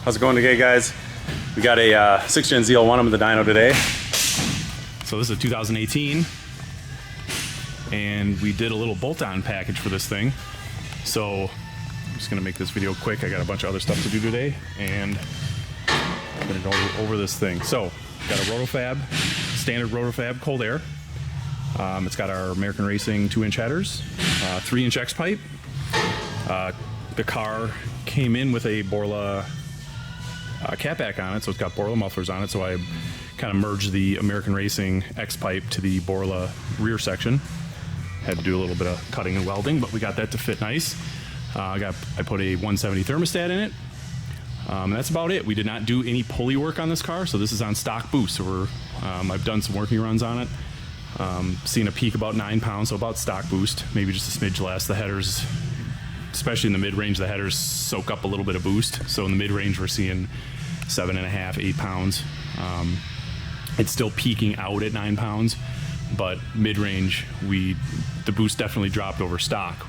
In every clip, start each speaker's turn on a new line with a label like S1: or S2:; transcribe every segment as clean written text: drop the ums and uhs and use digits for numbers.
S1: How's it going today, guys? We got a 6 Gen ZL1 on the dyno today. So this is a 2018, and we did a little bolt-on package for this thing. So I'm just gonna make this video quick. I got a bunch of other stuff to do today, and I'm gonna go over this thing. So got a Roto-Fab, standard Roto-Fab cold air. It's got our American Racing 2-inch headers, 3-inch X pipe. The car came in with a Borla Cat-back on it, so it's got Borla mufflers on it, so I kind of merged the American Racing X pipe to the Borla rear section. Had to do a little bit of cutting and welding, but we got that to fit nice. I put a 170 thermostat in it. That's about it. We did not do any pulley work on this car, so this is on stock boost. So I've done some working runs on it. Seen a peak about 9 pounds, so about stock boost, maybe just a smidge less. The headers, especially in the mid-range, the headers soak up a little bit of boost. So in the mid-range, we're seeing 7.5, 8 pounds. It's still peaking out at 9 pounds, but mid-range, the boost definitely dropped over stock.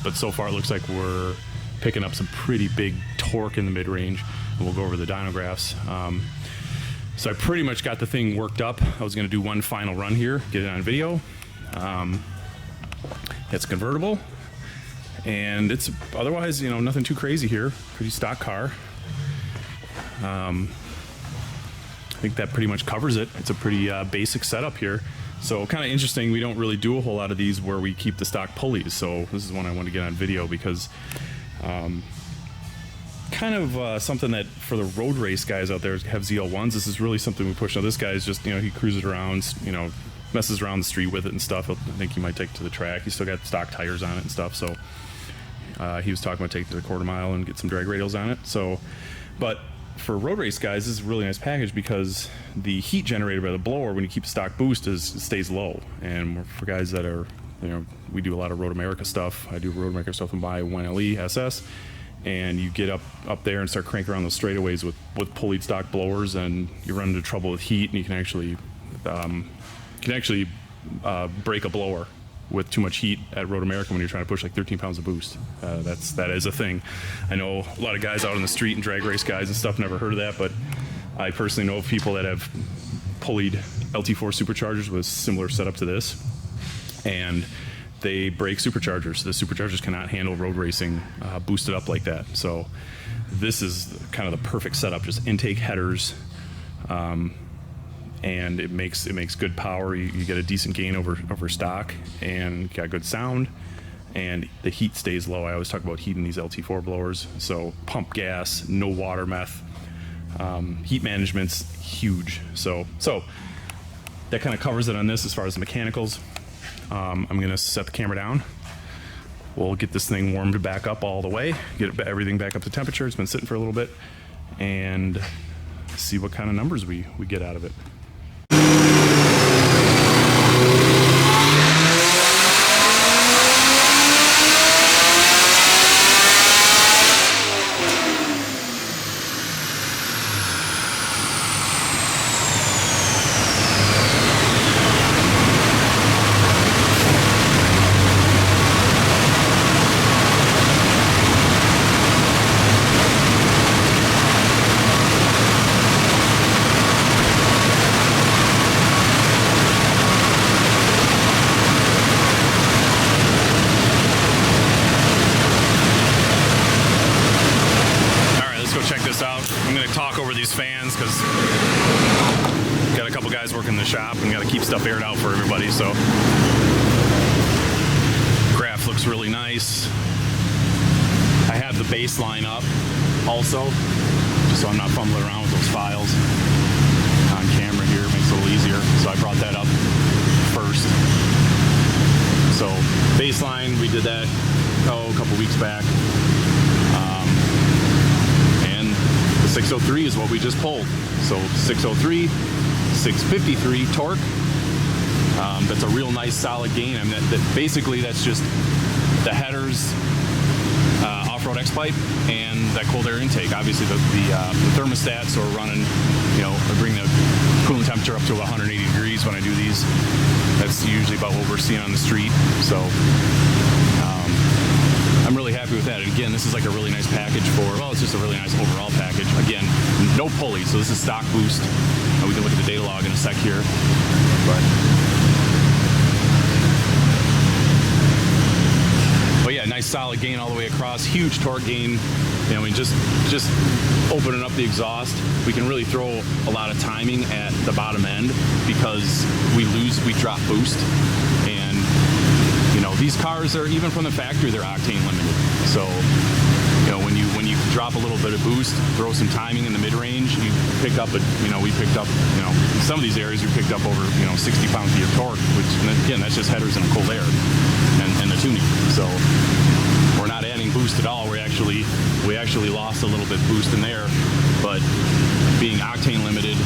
S1: But so far, it looks like we're picking up some pretty big torque in the mid-range, and we'll go over the dyno graphs. So I pretty much got the thing worked up. I was gonna do one final run here, get it on video. It's convertible, and it's otherwise, you know, nothing too crazy here. Pretty stock car. I think that pretty much covers it. It's a pretty basic setup here. So kind of interesting, we don't really do a whole lot of these where we keep the stock pulleys. So this is one I want to get on video because kind of something that for the road race guys out there have ZL1s, this is really something we push. Now this guy is just, you know, he cruises around, you know, messes around the street with it and stuff. I think he might take it to the track. He's still got stock tires on it and stuff. So he was talking about taking it to the quarter mile and get some drag radials on it. So, but for road race guys, this is a really nice package because the heat generated by the blower when you keep the stock boost stays low. And for guys that are, you know, we do a lot of Road America stuff. I do Road America stuff in my 1LE SS, and you get up there and start cranking around those straightaways with pulleyed stock blowers, and you run into trouble with heat, and you can actually break a blower with too much heat at Road America when you're trying to push like 13 pounds of boost. That is a thing. I know a lot of guys out on the street and drag race guys and stuff never heard of that, but I personally know of people that have pulleyed LT4 superchargers with similar setup to this, and they break superchargers. The superchargers cannot handle road racing boosted up like that. So this is kind of the perfect setup, just intake headers, and it makes good power. You get a decent gain over stock, and got good sound, and the heat stays low. I always talk about heat in these LT4 blowers. So pump gas, no water meth. Heat management's huge. So that kind of covers it on this as far as the mechanicals. I'm gonna set the camera down. We'll get this thing warmed back up all the way, get everything back up to temperature. It's been sitting for a little bit, and see what kind of numbers we get out of it. Fans, because got a couple guys working in the shop and got to keep stuff aired out for everybody. So graph looks really nice. I have the baseline up also, just so I'm not fumbling around with those files on camera here. It makes it a little easier. So I brought that up first. So baseline, we did that a couple weeks back. 603 is what we just pulled. So 603, 653 torque. That's a real nice solid gain. I mean, basically that's just the headers, off-road X pipe, and that cold air intake. Obviously the thermostat, so we're running, you know, I bring the coolant temperature up to 180 degrees when I do these. That's usually about what we're seeing on the street. So I'm really happy happy with that. And again, this is like a really nice package for, well, it's just a really nice overall package. Again, no pulleys, so this is stock boost. We can look at the data log in a sec here. But yeah, nice solid gain all the way across, huge torque gain. You know, I mean, just opening up the exhaust, we can really throw a lot of timing at the bottom end because we drop boost. And you know, these cars are, even from the factory, they're octane limited. So, you know, when you drop a little bit of boost, throw some timing in the mid-range, you pick up we picked up, you know, in some of these areas we picked up over, you know, 60 pound-feet of torque, which, again, that's just headers and a cold air and the tuning. So we're not adding boost at all. We actually lost a little bit boost in there, but being octane limited,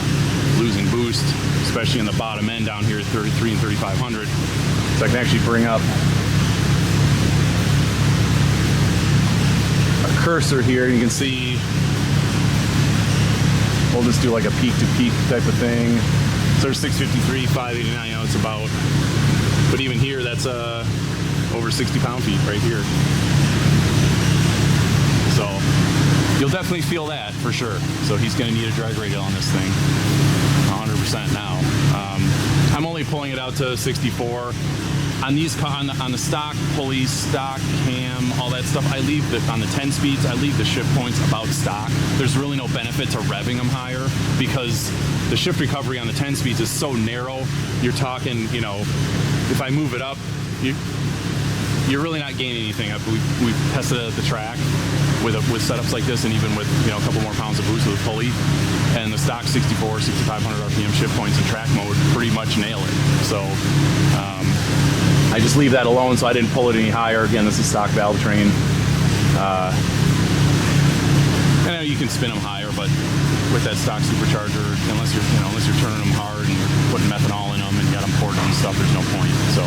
S1: losing boost, especially in the bottom end down here at 33 and 3500. So I can actually bring up a cursor here, and you can see, we'll just do like a peak to peak type of thing. So there's 653, 589, you know, it's about, but even here, that's over 60 pound-feet right here. So you'll definitely feel that for sure. So he's going to need a drag radial on this thing, 100% now. I'm only pulling it out to 64. On these, on the stock pulleys, stock cam, all that stuff, I leave on the 10 speeds, I leave the shift points about stock. There's really no benefit to revving them higher because the shift recovery on the 10 speeds is so narrow. You're talking, you know, if I move it up, you're really not gaining anything. We've tested it at the track with setups like this, and even with, you know, a couple more pounds of boost with a pulley, and the stock 64, 6500 RPM shift points in track mode pretty much nail it. So I just leave that alone, so I didn't pull it any higher. Again, this is stock valve train. I know you can spin them higher, but with that stock supercharger, unless you're turning them hard and you're putting methanol in them and you got them poured and stuff, there's no point. So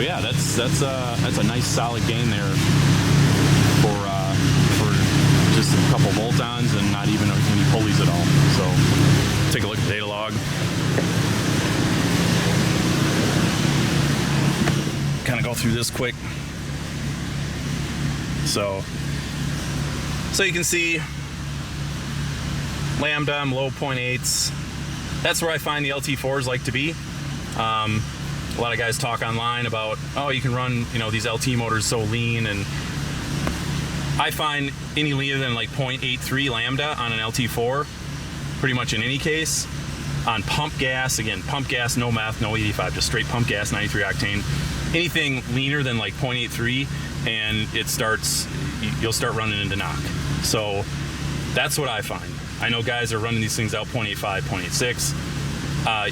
S1: yeah, that's a nice solid gain there for just a couple bolt-ons and not even any pulleys at all. So take a look at the data log. Kind of go through this quick. So you can see lambda, I'm low 0.8s. That's where I find the LT4s like to be. A lot of guys talk online about, oh, you can run, you know, these LT motors so lean, and I find any leaner than like 0.83 lambda on an LT4, pretty much in any case. On pump gas, again, pump gas, no meth, no 85, just straight pump gas, 93 octane. Anything leaner than like 0.83 and you'll start running into knock. So that's what I find. I know guys are running these things out 0.85, 0.86.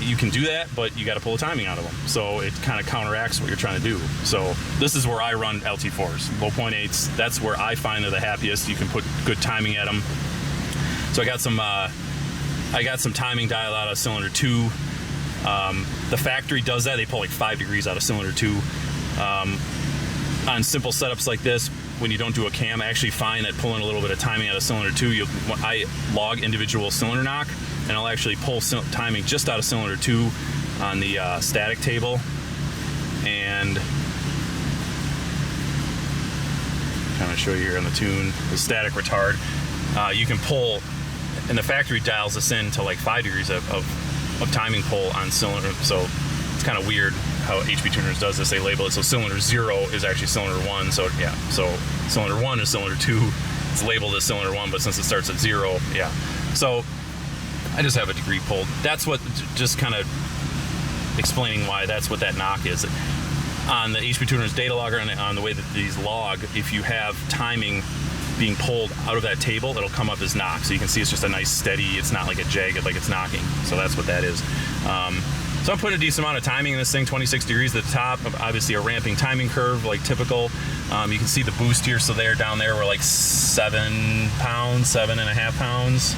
S1: You can do that, but you got to pull the timing out of them. So it kind of counteracts what you're trying to do. So this is where I run LT4s, low 0.8s. That's where I find they're the happiest. You can put good timing at them. So I got some timing dial out of cylinder 2. The factory does that. They pull like 5 degrees out of cylinder 2. On simple setups like this, when you don't do a cam, I actually find that pulling a little bit of timing out of cylinder 2, I log individual cylinder knock, and I'll actually pull timing just out of cylinder 2 on the static table. And kind of show you here on the tune, the static retard. You can pull, and the factory dials this in to like 5 degrees of timing pull on cylinder. So it's kind of weird how HP Tuners does this. They label it so cylinder 0 is actually cylinder 1. So yeah, so cylinder 1 is cylinder 2. It's labeled as cylinder 1, but since it starts at 0, yeah. So I just have a degree pulled. That's what, just kind of explaining why that's what that knock is. On the HP Tuners data logger, on the way that these log, if you have timing being pulled out of that table, it'll come up as knock. So you can see it's just a nice steady, it's not like a jagged, like it's knocking. So that's what that is. So I'm putting a decent amount of timing in this thing, 26 degrees at the top, obviously a ramping timing curve like typical. You can see the boost here, so down there we're like 7 pounds, 7.5 pounds.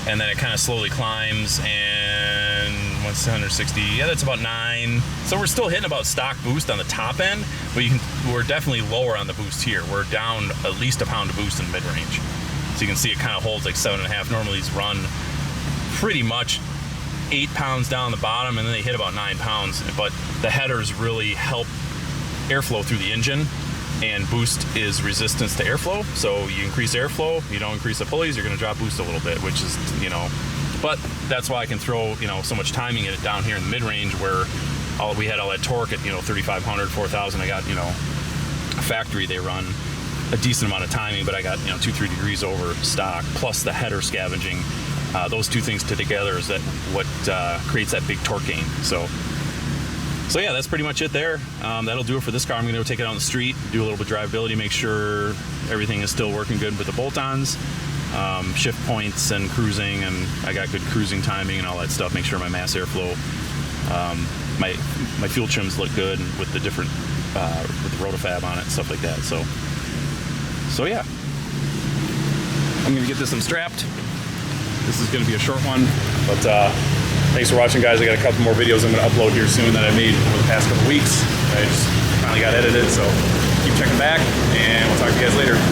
S1: And then it kind of slowly climbs, and 160, yeah, that's about 9. So we're still hitting about stock boost on the top end, but we're definitely lower on the boost here. We're down at least a pound of boost in the mid-range. So you can see it kind of holds like 7.5. Normally these run pretty much 8 pounds down the bottom, and then they hit about 9 pounds. But the headers really help airflow through the engine, and boost is resistance to airflow. So you increase airflow, you don't increase the pulleys, you're going to drop boost a little bit, which is, you know, but that's why I can throw, you know, so much timing in it down here in the mid-range where we had all that torque at, you know, 3,500, 4,000. I got, you know, a factory, they run a decent amount of timing, but I got, you know, 2-3 degrees over stock, plus the header scavenging. Those two things together is that what creates that big torque gain. So yeah, that's pretty much it there. That'll do it for this car. I'm gonna go take it out on the street, do a little bit of drivability, make sure everything is still working good with the bolt-ons, shift points and cruising, and I got good cruising timing and all that stuff. Make sure my mass airflow, my fuel trims look good with the different, with the Roto-Fab on it, stuff like that. So yeah, I'm gonna get this unstrapped. This is gonna be a short one, but thanks for watching, guys. I got a couple more videos I'm gonna upload here soon that I made over the past couple weeks. I just finally got edited, so keep checking back, and we'll talk to you guys later.